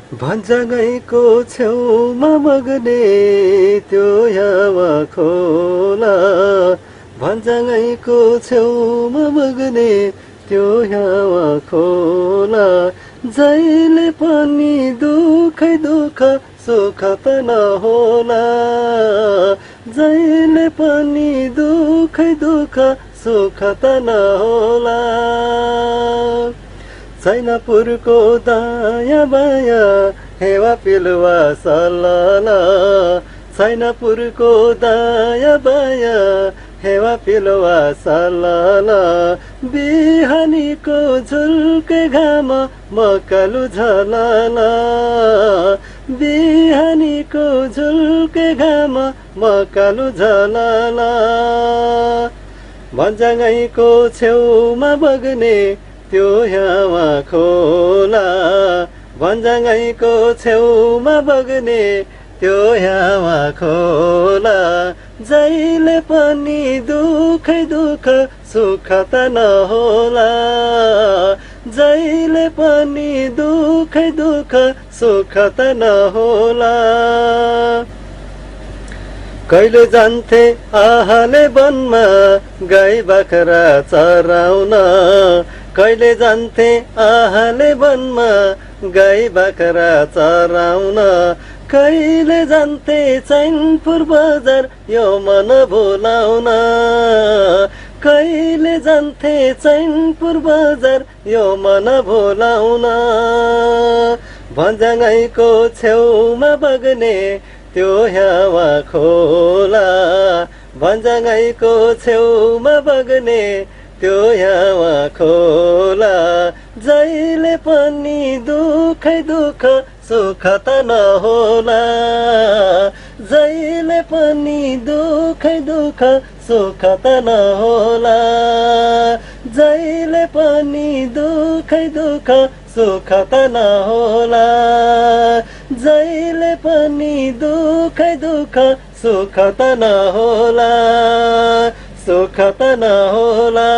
भन्ज्याङैको छेउमा बग्ने त्यो हावा खोला, भन्ज्याङैको छेउमा बग्ने त्यो हावा खोला, जहिले पनि दुखै दुख सुख त नहोला, जहिले पनि दुखै दुख सुख त नहोला। चैनपुरको दायाँ बायाँ हेवा पिलुवा सल्लाला, चैनपुरको दायाँ बायाँ हेवा पिलुवा सल्लाला, बिहानीको झुल्के घाम मकालु झलाला, बिहानीको झुल्के घाम मकालु झलाला। भन्ज्याङैको छेउमा बग्ने त्यो हावा खोला, भन्ज्याङैको छेउमा बग्ने त्यो हावा खोला, जहिले पनि दुखै दुख सुख त नहोला, जहिले पनि दुखै दुख सुख त नहोला। कहिले जान्थे आहाले वनमा गाई बाख्रा चराउन, कहिले जान्थे आहाले वनमा गाई बाख्रा चराउन, कहिले जान्थे चैनपुर बजार यो मन भुलाउन, कहिले जान्थे चैनपुर बजार यो मन भुलाउन। भन्ज्याङैको छेउमा बग्ने त्यो हावा खोला, भन्ज्याङैको छेउमा बग्ने त्यो हावा खोला, जहिले पनि दुखै दुख सुख त नहोला, जहिले पनि दुखै दुख सुख त नहोला, जहिले पनि दुखै दुख सुख त नहोला, जहिले पनि दुखै दुख सुख त नहोला, सुख त नहोला।